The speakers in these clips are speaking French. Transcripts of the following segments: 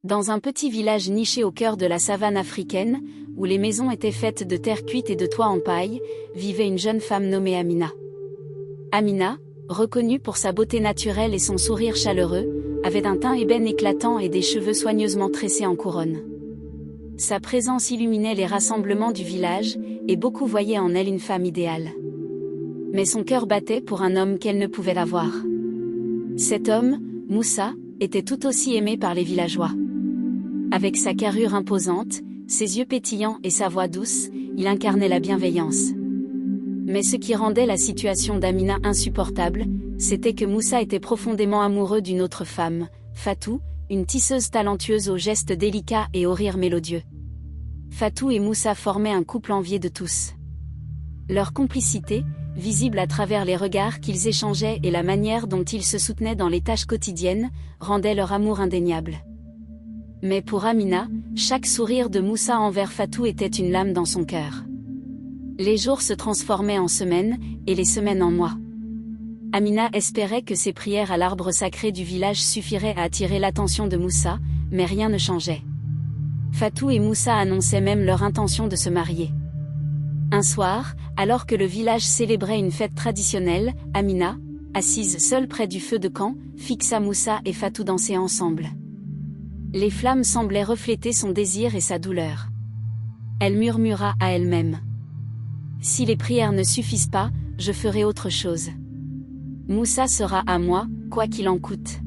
Dans un petit village niché au cœur de la savane africaine, où les maisons étaient faites de terre cuite et de toits en paille, vivait une jeune femme nommée Amina. Amina, reconnue pour sa beauté naturelle et son sourire chaleureux, avait un teint ébène éclatant et des cheveux soigneusement tressés en couronne. Sa présence illuminait les rassemblements du village, et beaucoup voyaient en elle une femme idéale. Mais son cœur battait pour un homme qu'elle ne pouvait avoir. Cet homme, Moussa, était tout aussi aimé par les villageois. Avec sa carrure imposante, ses yeux pétillants et sa voix douce, il incarnait la bienveillance. Mais ce qui rendait la situation d'Amina insupportable, c'était que Moussa était profondément amoureux d'une autre femme, Fatou, une tisseuse talentueuse aux gestes délicats et au rire mélodieux. Fatou et Moussa formaient un couple envié de tous. Leur complicité, visible à travers les regards qu'ils échangeaient et la manière dont ils se soutenaient dans les tâches quotidiennes, rendait leur amour indéniable. Mais pour Amina, chaque sourire de Moussa envers Fatou était une lame dans son cœur. Les jours se transformaient en semaines, et les semaines en mois. Amina espérait que ses prières à l'arbre sacré du village suffiraient à attirer l'attention de Moussa, mais rien ne changeait. Fatou et Moussa annonçaient même leur intention de se marier. Un soir, alors que le village célébrait une fête traditionnelle, Amina, assise seule près du feu de camp, fixa Moussa et Fatou danser ensemble. Les flammes semblaient refléter son désir et sa douleur. Elle murmura à elle-même. « Si les prières ne suffisent pas, je ferai autre chose. Moussa sera à moi, quoi qu'il en coûte. »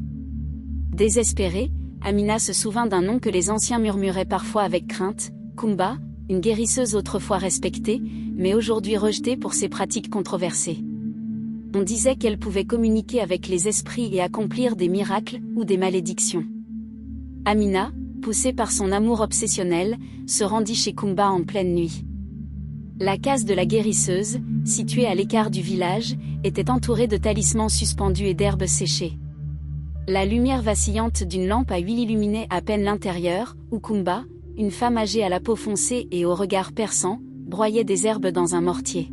Désespérée, Amina se souvint d'un nom que les anciens murmuraient parfois avec crainte, Kumba, une guérisseuse autrefois respectée, mais aujourd'hui rejetée pour ses pratiques controversées. On disait qu'elle pouvait communiquer avec les esprits et accomplir des miracles ou des malédictions. Amina, poussée par son amour obsessionnel, se rendit chez Kumba en pleine nuit. La case de la guérisseuse, située à l'écart du village, était entourée de talismans suspendus et d'herbes séchées. La lumière vacillante d'une lampe à huile illuminait à peine l'intérieur, où Kumba, une femme âgée à la peau foncée et au regard perçant, broyait des herbes dans un mortier.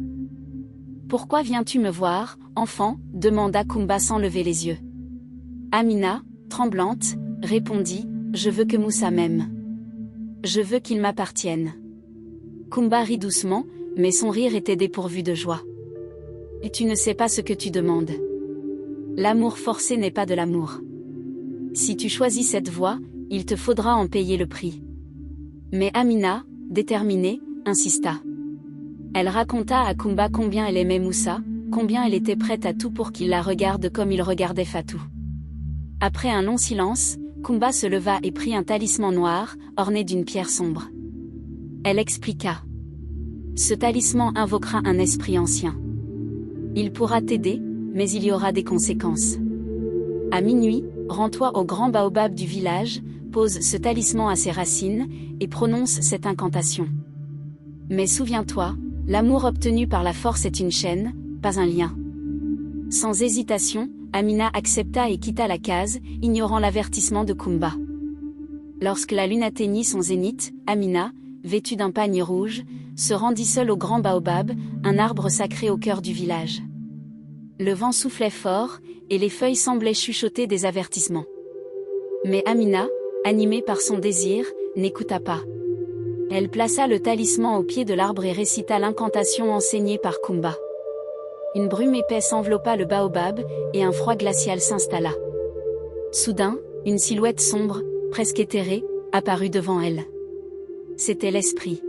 « Pourquoi viens-tu me voir, enfant ?» demanda Kumba sans lever les yeux. Amina, tremblante, répondit « Je veux que Moussa m'aime. Je veux qu'il m'appartienne. » Kumba rit doucement, mais son rire était dépourvu de joie. « Et tu ne sais pas ce que tu demandes. L'amour forcé n'est pas de l'amour. Si tu choisis cette voie, il te faudra en payer le prix. » Mais Amina, déterminée, insista. Elle raconta à Kumba combien elle aimait Moussa, combien elle était prête à tout pour qu'il la regarde comme il regardait Fatou. Après un long silence, Kumba se leva et prit un talisman noir, orné d'une pierre sombre. Elle expliqua. Ce talisman invoquera un esprit ancien. Il pourra t'aider, mais il y aura des conséquences. À minuit, rends-toi au grand baobab du village, pose ce talisman à ses racines, et prononce cette incantation. Mais souviens-toi, l'amour obtenu par la force est une chaîne, pas un lien. Sans hésitation, Amina accepta et quitta la case, ignorant l'avertissement de Kumba. Lorsque la lune atteignit son zénith, Amina, vêtue d'un pagne rouge, se rendit seule au grand baobab, un arbre sacré au cœur du village. Le vent soufflait fort, et les feuilles semblaient chuchoter des avertissements. Mais Amina, animée par son désir, n'écouta pas. Elle plaça le talisman au pied de l'arbre et récita l'incantation enseignée par Kumba. Une brume épaisse enveloppa le baobab, et un froid glacial s'installa. Soudain, une silhouette sombre, presque éthérée, apparut devant elle. C'était l'esprit.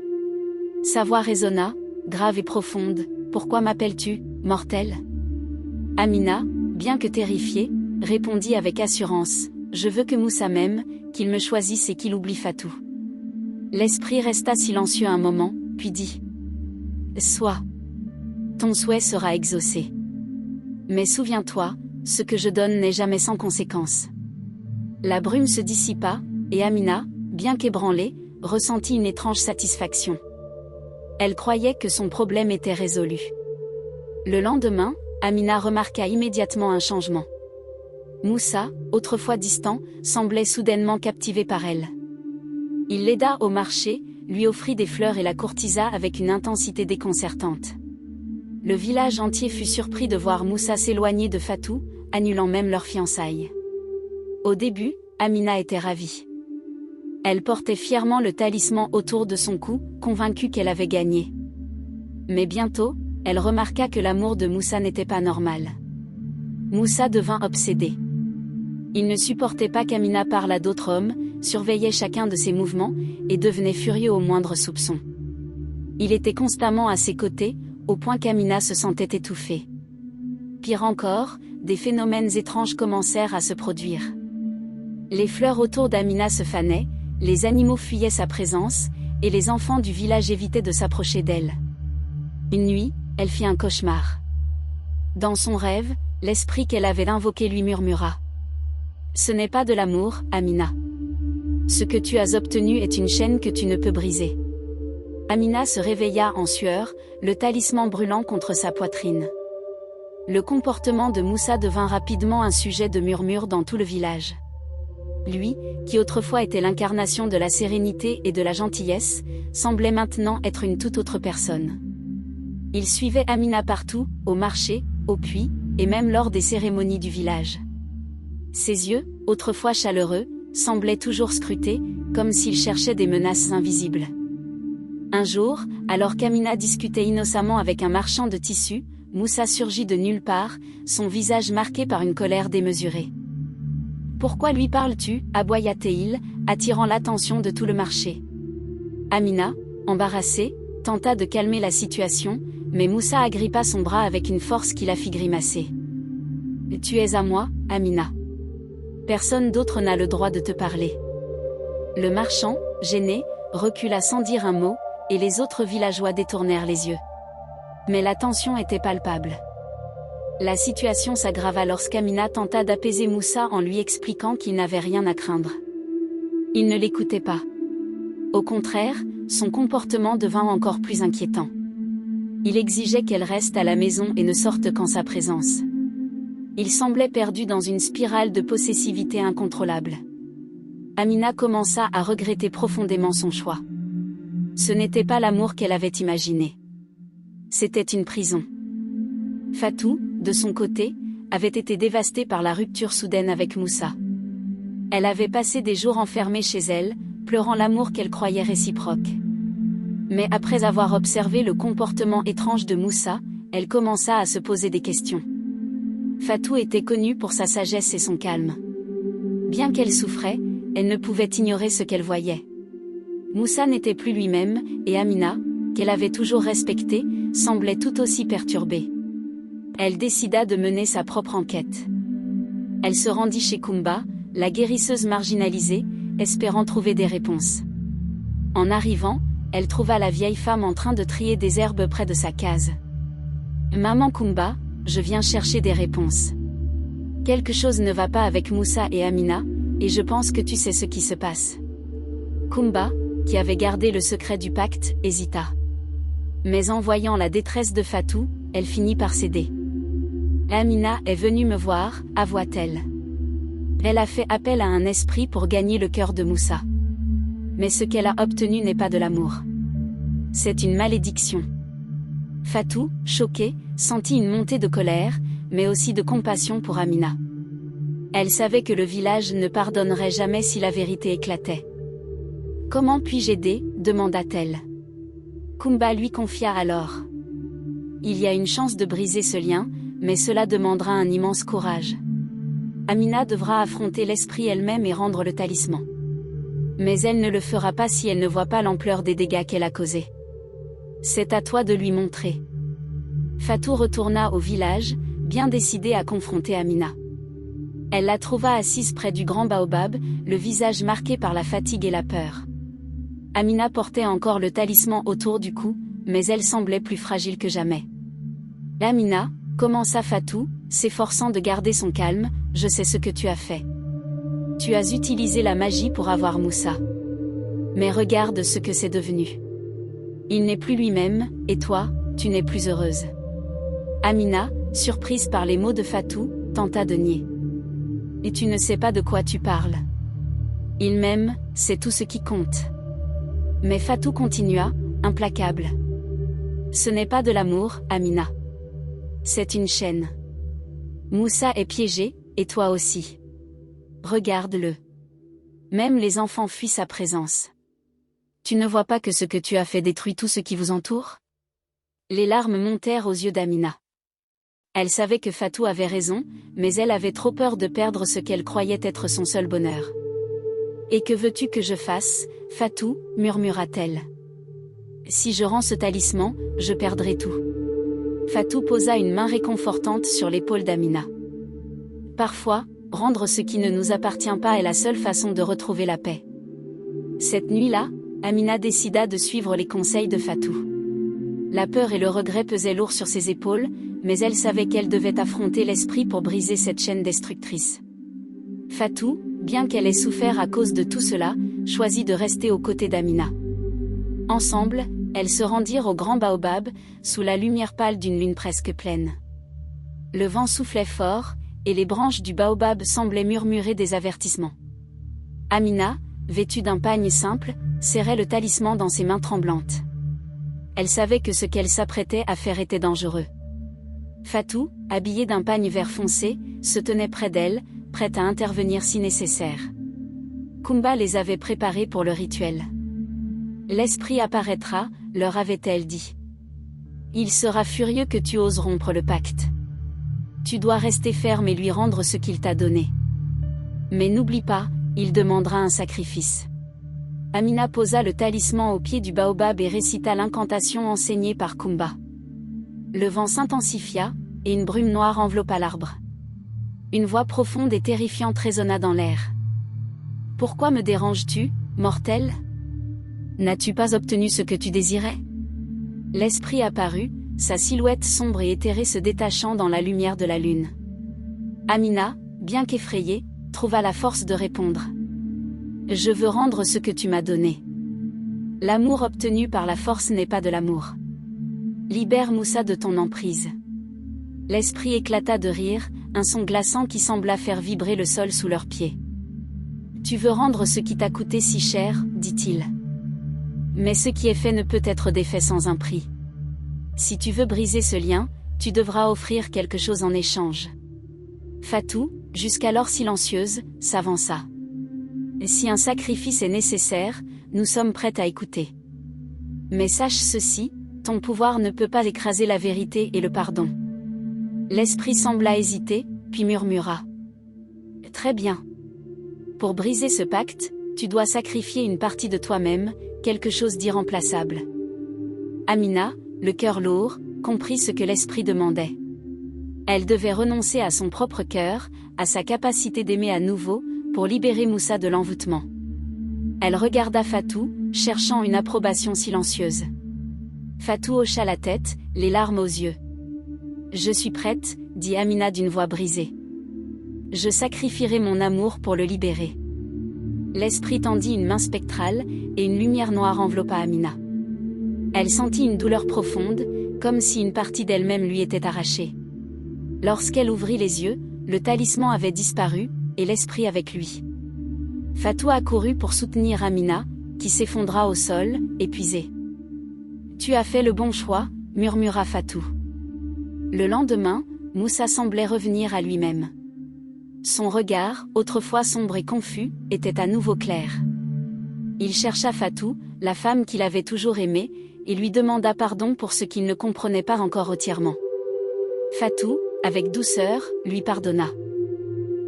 Sa voix résonna, grave et profonde. « Pourquoi m'appelles-tu, mortel ?» Amina, bien que terrifiée, répondit avec assurance. « Je veux que Moussa m'aime, qu'il me choisisse et qu'il oublie Fatou. » L'esprit resta silencieux un moment, puis dit. « Sois. Ton souhait sera exaucé. Mais souviens-toi, ce que je donne n'est jamais sans conséquence. » La brume se dissipa, et Amina, bien qu'ébranlée, ressentit une étrange satisfaction. Elle croyait que son problème était résolu. Le lendemain, Amina remarqua immédiatement un changement. Moussa, autrefois distant, semblait soudainement captivé par elle. Il l'aida au marché, lui offrit des fleurs et la courtisa avec une intensité déconcertante. Le village entier fut surpris de voir Moussa s'éloigner de Fatou, annulant même leurs fiançailles. Au début, Amina était ravie. Elle portait fièrement le talisman autour de son cou, convaincue qu'elle avait gagné. Mais bientôt, elle remarqua que l'amour de Moussa n'était pas normal. Moussa devint obsédé. Il ne supportait pas qu'Amina parle à d'autres hommes, surveillait chacun de ses mouvements, et devenait furieux au moindre soupçon. Il était constamment à ses côtés, au point qu'Amina se sentait étouffée. Pire encore, des phénomènes étranges commencèrent à se produire. Les fleurs autour d'Amina se fanaient, les animaux fuyaient sa présence, et les enfants du village évitaient de s'approcher d'elle. Une nuit, elle fit un cauchemar. Dans son rêve, l'esprit qu'elle avait invoqué lui murmura. « Ce n'est pas de l'amour, Amina. Ce que tu as obtenu est une chaîne que tu ne peux briser. » Amina se réveilla en sueur, le talisman brûlant contre sa poitrine. Le comportement de Moussa devint rapidement un sujet de murmures dans tout le village. Lui, qui autrefois était l'incarnation de la sérénité et de la gentillesse, semblait maintenant être une toute autre personne. Il suivait Amina partout, au marché, au puits, et même lors des cérémonies du village. Ses yeux, autrefois chaleureux, semblaient toujours scruter, comme s'il cherchait des menaces invisibles. Un jour, alors qu'Amina discutait innocemment avec un marchand de tissus, Moussa surgit de nulle part, son visage marqué par une colère démesurée. « Pourquoi lui parles-tu » aboya-t-il, attirant l'attention de tout le marché. Amina, embarrassée, tenta de calmer la situation, mais Moussa agrippa son bras avec une force qui la fit grimacer. « Tu es à moi, Amina. Personne d'autre n'a le droit de te parler. » Le marchand, gêné, recula sans dire un mot, et les autres villageois détournèrent les yeux. Mais la tension était palpable. La situation s'aggrava lorsqu'Amina tenta d'apaiser Moussa en lui expliquant qu'il n'avait rien à craindre. Il ne l'écoutait pas. Au contraire, son comportement devint encore plus inquiétant. Il exigeait qu'elle reste à la maison et ne sorte qu'en sa présence. Il semblait perdu dans une spirale de possessivité incontrôlable. Amina commença à regretter profondément son choix. Ce n'était pas l'amour qu'elle avait imaginé. C'était une prison. Fatou, de son côté, avait été dévastée par la rupture soudaine avec Moussa. Elle avait passé des jours enfermée chez elle, pleurant l'amour qu'elle croyait réciproque. Mais après avoir observé le comportement étrange de Moussa, elle commença à se poser des questions. Fatou était connue pour sa sagesse et son calme. Bien qu'elle souffrait, elle ne pouvait ignorer ce qu'elle voyait. Moussa n'était plus lui-même, et Amina, qu'elle avait toujours respectée, semblait tout aussi perturbée. Elle décida de mener sa propre enquête. Elle se rendit chez Kumba, la guérisseuse marginalisée, espérant trouver des réponses. En arrivant, elle trouva la vieille femme en train de trier des herbes près de sa case. « Maman Kumba, je viens chercher des réponses. Quelque chose ne va pas avec Moussa et Amina, et je pense que tu sais ce qui se passe. » Kumba, qui avait gardé le secret du pacte, hésita. Mais en voyant la détresse de Fatou, elle finit par céder. « Amina est venue me voir » avoua-t-elle. Elle a fait appel à un esprit pour gagner le cœur de Moussa. Mais ce qu'elle a obtenu n'est pas de l'amour. C'est une malédiction. Fatou, choquée, sentit une montée de colère, mais aussi de compassion pour Amina. Elle savait que le village ne pardonnerait jamais si la vérité éclatait. « Comment puis-je aider » demanda-t-elle. Kumba lui confia alors. « Il y a une chance de briser ce lien, mais cela demandera un immense courage. Amina devra affronter l'esprit elle-même et rendre le talisman. Mais elle ne le fera pas si elle ne voit pas l'ampleur des dégâts qu'elle a causés. C'est à toi de lui montrer. » Fatou retourna au village, bien décidée à confronter Amina. Elle la trouva assise près du grand baobab, le visage marqué par la fatigue et la peur. Amina portait encore le talisman autour du cou, mais elle semblait plus fragile que jamais. « Amina, » commença Fatou, s'efforçant de garder son calme, « je sais ce que tu as fait. Tu as utilisé la magie pour avoir Moussa. Mais regarde ce que c'est devenu. Il n'est plus lui-même, et toi, tu n'es plus heureuse. » Amina, surprise par les mots de Fatou, tenta de nier. « Et tu ne sais pas de quoi tu parles. Il m'aime, c'est tout ce qui compte. » Mais Fatou continua, implacable. « Ce n'est pas de l'amour, Amina. C'est une chaîne. Moussa est piégé, et toi aussi. Regarde-le. Même les enfants fuient sa présence. Tu ne vois pas que ce que tu as fait détruit tout ce qui vous entoure? Les larmes montèrent aux yeux d'Amina. Elle savait que Fatou avait raison, mais elle avait trop peur de perdre ce qu'elle croyait être son seul bonheur. Et que veux-tu que je fasse, Fatou, murmura-t-elle. Si je rends ce talisman, je perdrai tout. Fatou posa une main réconfortante sur l'épaule d'Amina. Parfois, rendre ce qui ne nous appartient pas est la seule façon de retrouver la paix. Cette nuit-là, Amina décida de suivre les conseils de Fatou. La peur et le regret pesaient lourd sur ses épaules, mais elle savait qu'elle devait affronter l'esprit pour briser cette chaîne destructrice. Fatou, bien qu'elle ait souffert à cause de tout cela, choisit de rester aux côtés d'Amina. Ensemble, elles se rendirent au grand baobab, sous la lumière pâle d'une lune presque pleine. Le vent soufflait fort, et les branches du baobab semblaient murmurer des avertissements. Amina, vêtue d'un pagne simple, serrait le talisman dans ses mains tremblantes. Elle savait que ce qu'elle s'apprêtait à faire était dangereux. Fatou, habillée d'un pagne vert foncé, se tenait près d'elle, prête à intervenir si nécessaire. Kumba les avait préparés pour le rituel. L'esprit apparaîtra, leur avait-elle dit. Il sera furieux que tu oses rompre le pacte. Tu dois rester ferme et lui rendre ce qu'il t'a donné. Mais n'oublie pas, il demandera un sacrifice. Amina posa le talisman au pied du baobab et récita l'incantation enseignée par Kumba. Le vent s'intensifia, et une brume noire enveloppa l'arbre. Une voix profonde et terrifiante résonna dans l'air. « Pourquoi me déranges-tu, mortel? N'as-tu pas obtenu ce que tu désirais ?» L'esprit apparut, sa silhouette sombre et éthérée se détachant dans la lumière de la lune. Amina, bien qu'effrayée, trouva la force de répondre. « Je veux rendre ce que tu m'as donné. L'amour obtenu par la force n'est pas de l'amour. Libère Moussa de ton emprise. » L'esprit éclata de rire, un son glaçant qui sembla faire vibrer le sol sous leurs pieds. « Tu veux rendre ce qui t'a coûté si cher, dit-il. Mais ce qui est fait ne peut être défait sans un prix. Si tu veux briser ce lien, tu devras offrir quelque chose en échange. » Fatou, jusqu'alors silencieuse, s'avança. « Si un sacrifice est nécessaire, nous sommes prêtes à écouter. Mais sache ceci, ton pouvoir ne peut pas écraser la vérité et le pardon. » L'esprit sembla hésiter, puis murmura. « Très bien. Pour briser ce pacte, tu dois sacrifier une partie de toi-même, quelque chose d'irremplaçable. » Amina, le cœur lourd, comprit ce que l'esprit demandait. Elle devait renoncer à son propre cœur, à sa capacité d'aimer à nouveau, pour libérer Moussa de l'envoûtement. Elle regarda Fatou, cherchant une approbation silencieuse. Fatou hocha la tête, les larmes aux yeux. « Je suis prête, » dit Amina d'une voix brisée. « Je sacrifierai mon amour pour le libérer. » L'esprit tendit une main spectrale, et une lumière noire enveloppa Amina. Elle sentit une douleur profonde, comme si une partie d'elle-même lui était arrachée. Lorsqu'elle ouvrit les yeux, le talisman avait disparu, et l'esprit avec lui. Fatou accourut pour soutenir Amina, qui s'effondra au sol, épuisée. « Tu as fait le bon choix, » murmura Fatou. Le lendemain, Moussa semblait revenir à lui-même. Son regard, autrefois sombre et confus, était à nouveau clair. Il chercha Fatou, la femme qu'il avait toujours aimée, et lui demanda pardon pour ce qu'il ne comprenait pas encore entièrement. Fatou, avec douceur, lui pardonna.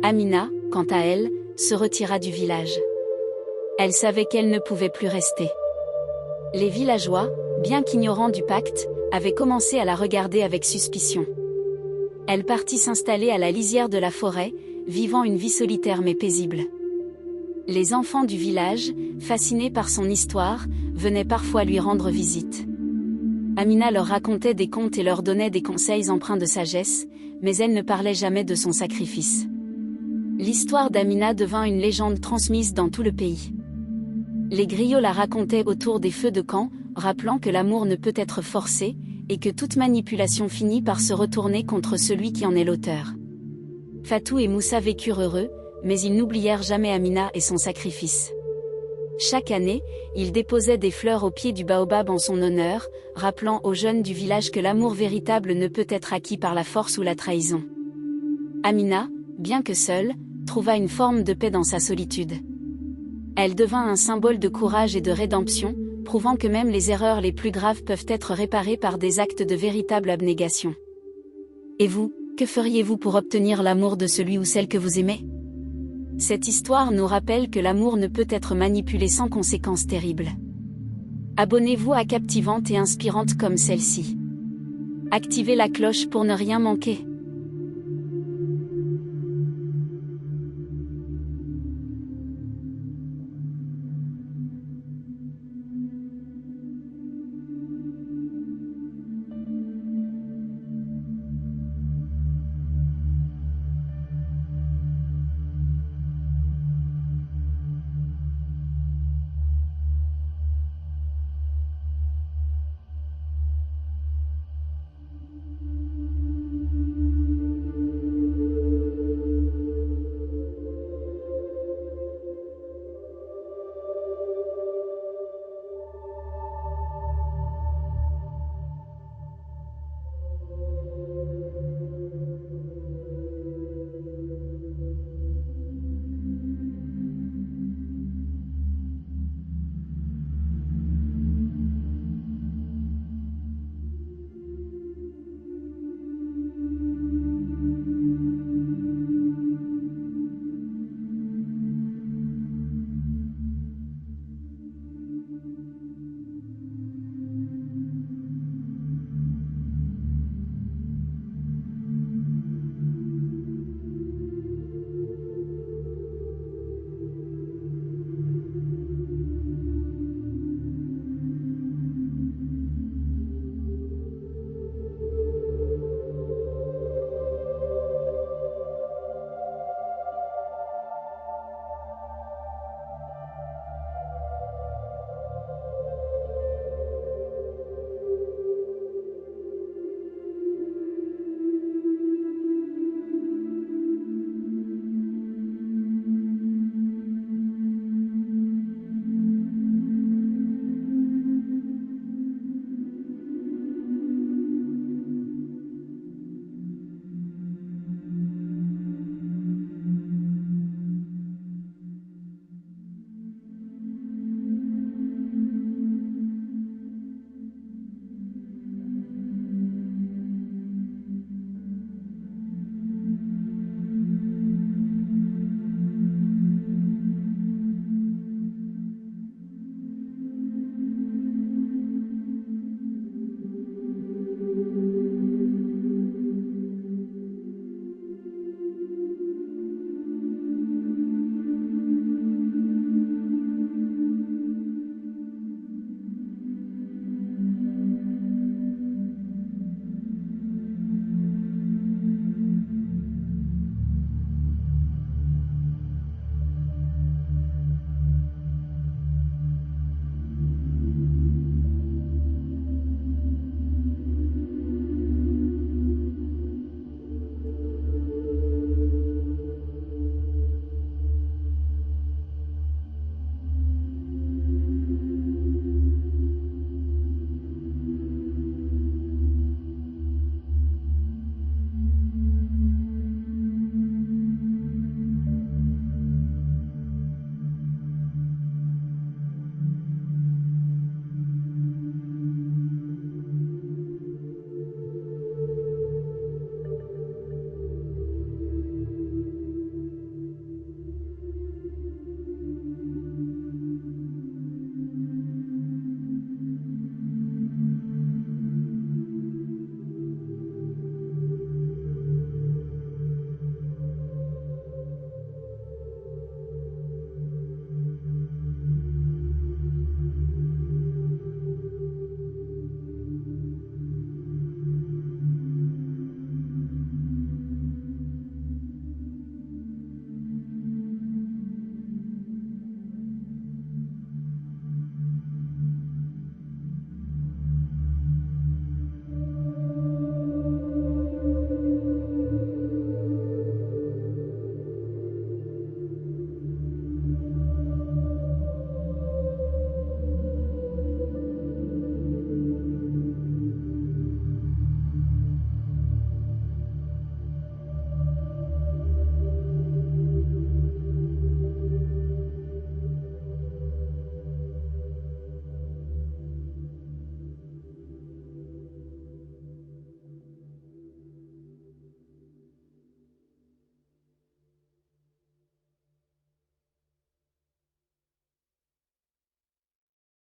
Amina, quant à elle, se retira du village. Elle savait qu'elle ne pouvait plus rester. Les villageois, bien qu'ignorants du pacte, avaient commencé à la regarder avec suspicion. Elle partit s'installer à la lisière de la forêt, vivant une vie solitaire mais paisible. Les enfants du village, fascinés par son histoire, venaient parfois lui rendre visite. Amina leur racontait des contes et leur donnait des conseils empreints de sagesse, mais elle ne parlait jamais de son sacrifice. L'histoire d'Amina devint une légende transmise dans tout le pays. Les griots la racontaient autour des feux de camp, rappelant que l'amour ne peut être forcé, et que toute manipulation finit par se retourner contre celui qui en est l'auteur. Fatou et Moussa vécurent heureux, mais ils n'oublièrent jamais Amina et son sacrifice. Chaque année, ils déposaient des fleurs au pied du baobab en son honneur, rappelant aux jeunes du village que l'amour véritable ne peut être acquis par la force ou la trahison. Amina, bien que seule, trouva une forme de paix dans sa solitude. Elle devint un symbole de courage et de rédemption, prouvant que même les erreurs les plus graves peuvent être réparées par des actes de véritable abnégation. Et vous, que feriez-vous pour obtenir l'amour de celui ou celle que vous aimez? Cette histoire nous rappelle que l'amour ne peut être manipulé sans conséquences terribles. Abonnez-vous à Captivante et Inspirante comme celle-ci. Activez la cloche pour ne rien manquer.